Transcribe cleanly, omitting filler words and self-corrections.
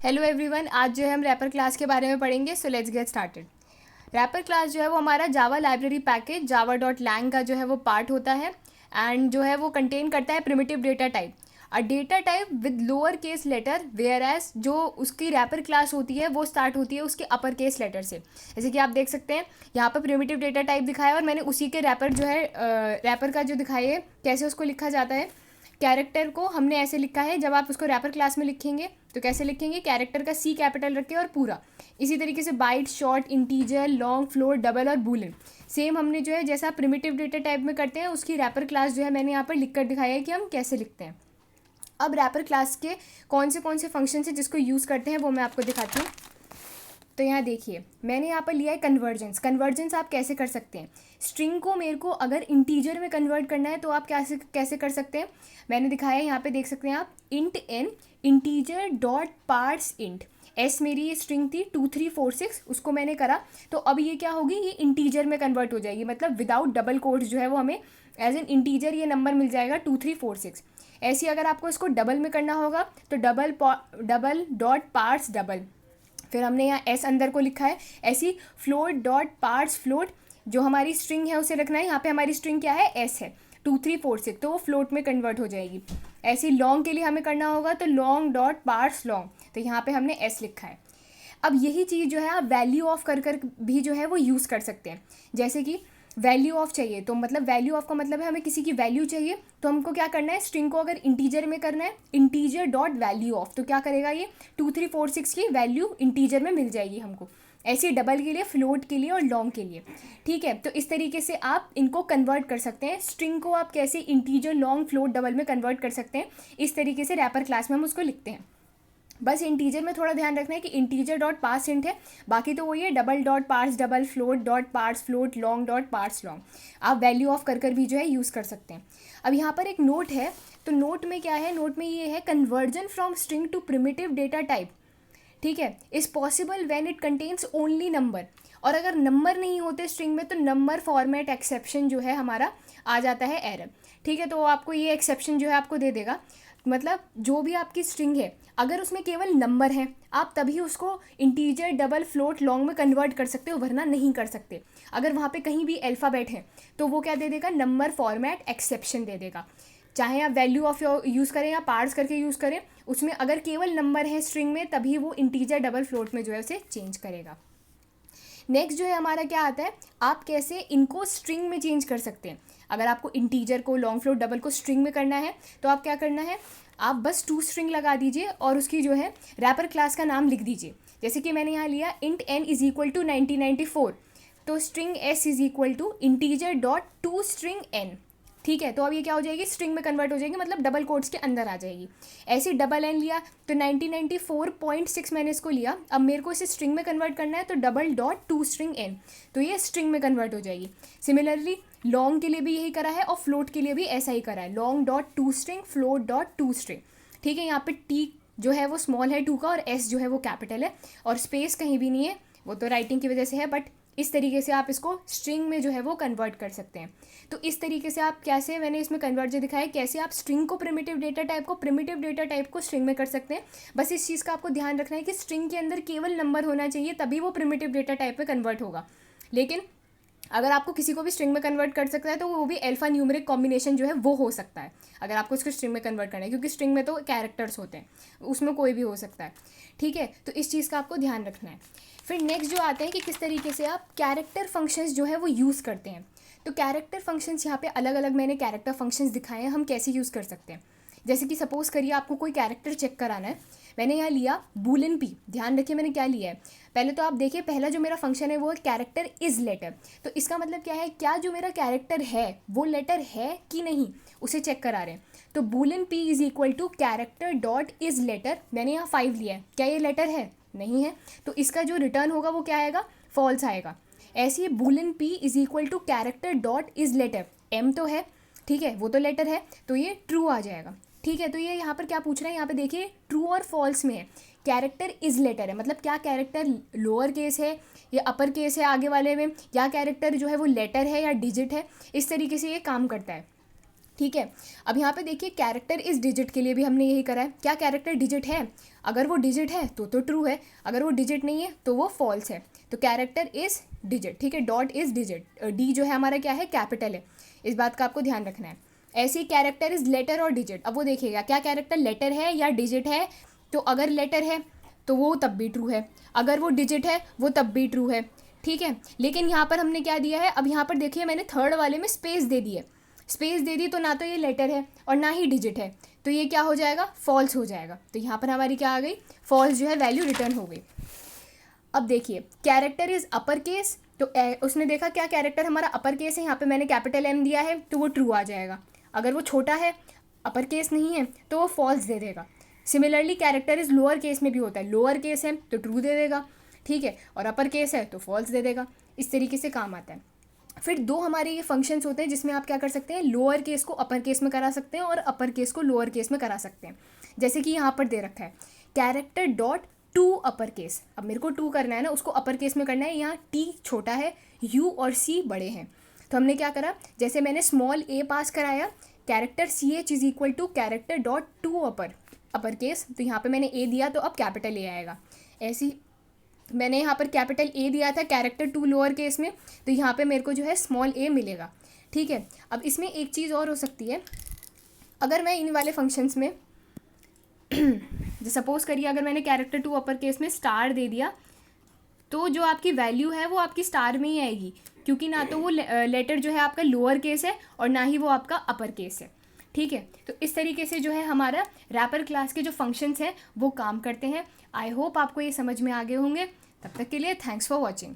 Hello everyone, आज जो है हम रैपर क्लास के बारे में पढ़ेंगे। So let's get started. Wrapper class जो है वो हमारा Java library package Java dot lang का जो है वो पार्ट होता है एंड जो है वो कंटेन करता है primitive data type, a data type with lower case letter, whereas जो उसकी रैपर क्लास होती है वो स्टार्ट होती है उसके अपर केस लेटर से। जैसे कि आप देख सकते हैं यहाँ पर प्रिमिटिव डेटा टाइप दिखाया है और मैंने उसी के रैपर जो है रैपर का जो दिखाई है कैसे उसको लिखा जाता है। कैरेक्टर को हमने ऐसे लिखा है, जब आप उसको रैपर क्लास में लिखेंगे तो कैसे लिखेंगे, कैरेक्टर का सी कैपिटल रख के और पूरा। इसी तरीके से byte, short, integer, long, float, double और बूलियन सेम हमने जो है जैसा प्रिमिटिव डेटा टाइप में करते हैं उसकी रैपर क्लास जो है मैंने यहाँ पर लिख कर दिखाया है कि हम कैसे लिखते हैं। अब रैपर क्लास के कौन से फंक्शन है जिसको यूज़ करते हैं वो मैं आपको दिखाती हूँ। तो यहाँ देखिए मैंने यहाँ पर लिया है कन्वर्जेंस। कन्वर्जेंस आप कैसे कर सकते हैं, स्ट्रिंग को मेरे को अगर इंटीजर में कन्वर्ट करना है तो आप कैसे कैसे कर सकते हैं, मैंने दिखाया है यहाँ पे देख सकते हैं आप। Int N integer dot parts int S, मेरी ये स्ट्रिंग थी 2346, उसको मैंने करा तो अब ये क्या होगी, ये इंटीजर में कन्वर्ट हो जाएगी, मतलब विदाउट डबल कोट्स जो है वो हमें एज एन इंटीजर ये नंबर मिल जाएगा 2346। ऐसे अगर आपको इसको डबल में करना होगा तो डबल डॉट पार्ट्स डबल, फिर हमने यहाँ एस अंदर को लिखा है, ऐसी फ्लोट डॉट पार्ट्स फ्लोट, जो हमारी स्ट्रिंग है उसे रखना है। यहाँ पे हमारी स्ट्रिंग क्या है, एस है 2346, तो वो फ्लोट में कन्वर्ट हो जाएगी। ऐसे लॉन्ग के लिए हमें करना होगा तो लॉन्ग डॉट पार्ट्स लॉन्ग, तो यहाँ पे हमने एस लिखा है। अब यही चीज़ जो है आप वैल्यू ऑफ कर भी जो है वो यूज़ कर सकते हैं। जैसे कि वैल्यू ऑफ चाहिए तो मतलब वैल्यू ऑफ का मतलब है हमें किसी की वैल्यू चाहिए, तो हमको क्या करना है, स्ट्रिंग को अगर इंटीजर में करना है इंटीजर डॉट वैल्यू ऑफ, तो क्या करेगा ये 2346 की वैल्यू इंटीजर में मिल जाएगी हमको। ऐसे डबल के लिए, फ्लोट के लिए और लॉन्ग के लिए। ठीक है, तो इस तरीके से आप इनको कन्वर्ट कर सकते हैं। स्ट्रिंग को आप कैसे इंटीजर, लॉन्ग, फ्लोट, डबल में कन्वर्ट कर सकते हैं, इस तरीके से रैपर क्लास में हम उसको लिखते हैं। बस इंटीजर में थोड़ा ध्यान रखना है कि इंटीजर डॉट पार्स इंट है, बाकी तो वही है double dot parse double, float dot parse float, long dot parse long. आप वैल्यू ऑफ कर भी जो है यूज़ कर सकते हैं। अब यहाँ पर एक नोट है, तो नोट में क्या है, नोट में ये है conversion from string to primitive data type, ठीक है, is possible when it contains only number. और अगर नंबर नहीं होते स्ट्रिंग में तो नंबर फॉर्मेट एक्सेप्शन जो है हमारा आ जाता है एरर। ठीक है, तो आपको ये एक्सेप्शन जो है आपको दे देगा, मतलब जो भी आपकी स्ट्रिंग है अगर उसमें केवल नंबर हैं आप तभी उसको इंटीजर, डबल, फ्लोट, लॉन्ग में कन्वर्ट कर सकते हो, वरना नहीं कर सकते। अगर वहाँ पे कहीं भी अल्फ़ाबेट है तो वो क्या दे देगा, नंबर फॉर्मेट एक्सेप्शन दे देगा। चाहे आप वैल्यू ऑफ यूज़ करें या पार्ट्स करके यूज़ करें, उसमें अगर केवल नंबर है स्ट्रिंग में तभी वो इंटीजर, डबल, फ्लोट में जो है उसे चेंज करेगा। नेक्स्ट जो है हमारा क्या आता है, आप कैसे इनको स्ट्रिंग में चेंज कर सकते हैं। अगर आपको इंटीजर को, लॉन्ग, फ्लोट, डबल को स्ट्रिंग में करना है तो आप क्या करना है, आप बस टू स्ट्रिंग लगा दीजिए और उसकी जो है रैपर क्लास का नाम लिख दीजिए। जैसे कि मैंने यहाँ लिया int n is equal to 1994, तो string s is equal to integer dot to string n. ठीक है, तो अब ये क्या हो जाएगी, स्ट्रिंग में कन्वर्ट हो जाएगी, मतलब डबल कोट्स के अंदर आ जाएगी। ऐसे डबल एन लिया तो 1994.6 मैंने इसको लिया, अब मेरे को इसे स्ट्रिंग में कन्वर्ट करना है तो double dot to string n, तो ये स्ट्रिंग में कन्वर्ट हो जाएगी। सिमिलरली लॉन्ग के लिए भी यही करा है और फ्लोट के लिए भी ऐसा ही करा है, long dot to string, float dot to string. ठीक है, यहाँ पे टी जो है वो स्मॉल है 2 का और एस जो है वो कैपिटल है, और स्पेस कहीं भी नहीं है, वो तो राइटिंग की वजह से है, बट इस तरीके से आप इसको स्ट्रिंग में जो है वो कन्वर्ट कर सकते हैं। तो इस तरीके से आप कैसे, मैंने इसमें कन्वर्ट जो दिखाया कैसे आप स्ट्रिंग को प्रिमिटिव डेटा टाइप को स्ट्रिंग में कर सकते हैं। बस इस चीज़ का आपको ध्यान रखना है कि स्ट्रिंग के अंदर केवल नंबर होना चाहिए तभी वो प्रिमिटिव डेटा टाइप में कन्वर्ट होगा। लेकिन अगर आपको किसी को भी स्ट्रिंग में कन्वर्ट कर सकता है तो वो भी अल्फा न्यूमेरिक कॉम्बिनेशन जो है वो हो सकता है, अगर आपको इसको स्ट्रिंग में कन्वर्ट करना है, क्योंकि स्ट्रिंग में तो कैरेक्टर्स होते हैं, उसमें कोई भी हो सकता है। ठीक है, तो इस चीज़ का आपको ध्यान रखना है। फिर नेक्स्ट जो आते हैं कि किस तरीके से आप कैरेक्टर फंक्शंस जो है वो यूज़ करते हैं। तो कैरेक्टर फंक्शंस यहाँ पे अलग अलग मैंने कैरेक्टर फंक्शंस दिखाए हैं हम कैसे यूज़ कर सकते हैं। जैसे कि सपोज़ करिए आपको कोई कैरेक्टर चेक कराना है, मैंने यहाँ लिया बूलियन पी, ध्यान रखिए मैंने क्या लिया है। पहले तो आप देखिए पहला जो मेरा फंक्शन है वो है कैरेक्टर इज़ लेटर, तो इसका मतलब क्या है, क्या जो मेरा कैरेक्टर है वो लेटर है कि नहीं उसे चेक करा रहे हैं। तो boolean p is equal to character dot is letter, मैंने यहाँ 5 लिया है, क्या ये लेटर है, नहीं है, तो इसका जो रिटर्न होगा वो क्या आएगा, फॉल्स आएगा। ऐसे ही boolean p is equal to character dot is letter, M तो है, ठीक है, वो तो लेटर है, तो ये ट्रू आ जाएगा। ठीक है, तो ये यहाँ पर क्या पूछ रहा है, यहाँ पे देखिए ट्रू और फॉल्स में है, कैरेक्टर इज़ लेटर है, मतलब क्या कैरेक्टर लोअर केस है या अपर केस है आगे वाले में, या कैरेक्टर जो है वो लेटर है या डिजिट है, इस तरीके से ये काम करता है। ठीक है। अब यहाँ पे देखिए कैरेक्टर इस डिजिट के लिए भी हमने यही करा है। क्या कैरेक्टर डिजिट है? अगर वो डिजिट है तो ट्रू है, अगर वो डिजिट नहीं है तो वो फॉल्स है। तो कैरेक्टर इज डिजिट, ठीक है, डॉट इज डिजिट, डी जो है हमारा क्या है, कैपिटल है, इस बात का आपको ध्यान रखना है। ऐसे ही कैरेक्टर इज लेटर और डिजिट। अब वो देखिएगा क्या कैरेक्टर लेटर है या डिजिट है, तो अगर लेटर है तो वो तब भी ट्रू है, अगर वो डिजिट है वो तब भी ट्रू है, ठीक है। लेकिन यहाँ पर हमने क्या दिया है, अब यहाँ पर देखिए मैंने थर्ड वाले में स्पेस दे दी है, स्पेस दे दी तो ना तो ये लेटर है और ना ही डिजिट है, तो ये क्या हो जाएगा, फॉल्स हो जाएगा। तो यहाँ पर हमारी क्या आ गई, फॉल्स जो है वैल्यू रिटर्न हो गई। अब देखिए कैरेक्टर इज अपर केस, तो उसने देखा क्या कैरेक्टर हमारा अपर केस है, यहाँ पे मैंने कैपिटल एम दिया है तो वो ट्रू आ जाएगा। अगर वो छोटा है, अपर केस नहीं है, तो वो फॉल्स दे देगा। Similarly character is lower case में भी होता है, लोअर केस है तो ट्रू दे देगा, ठीक है, और अपर केस है तो फॉल्स दे देगा। इस तरीके से काम आता है। फिर दो हमारे ये फंक्शंस होते हैं जिसमें आप क्या कर सकते हैं, लोअर केस को अपर केस में करा सकते हैं और अपर केस को लोअर केस में करा सकते हैं। जैसे कि यहाँ पर दे रखा है character dot to upper case. अब मेरे को टू करना है ना, उसको अपर केस में करना है, यहाँ टी छोटा है, यू और सी बड़े हैं, तो हमने क्या करा, जैसे मैंने स्मॉल ए पास कराया, character c h is equal to character dot to upper case, तो यहाँ पे मैंने ए दिया तो अब कैपिटल ए आएगा। ऐसी मैंने यहाँ पर कैपिटल ए दिया था कैरेक्टर टू लोअर केस में, तो यहाँ पे मेरे को जो है स्मॉल ए मिलेगा, ठीक है। अब इसमें एक चीज़ और हो सकती है, अगर मैं इन वाले फंक्शंस में जो सपोज करिए अगर मैंने कैरेक्टर टू अपर केस में स्टार दे दिया, तो जो आपकी वैल्यू है वो आपकी स्टार में ही आएगी, क्योंकि ना तो वो लेटर जो है आपका लोअर केस है और ना ही वो आपका अपर केस है, ठीक है। तो इस तरीके से जो है हमारा रैपर क्लास के जो फंक्शंस हैं वो काम करते हैं। आई होप आपको ये समझ में आ गए होंगे। तब तक के लिए थैंक्स फॉर वॉचिंग।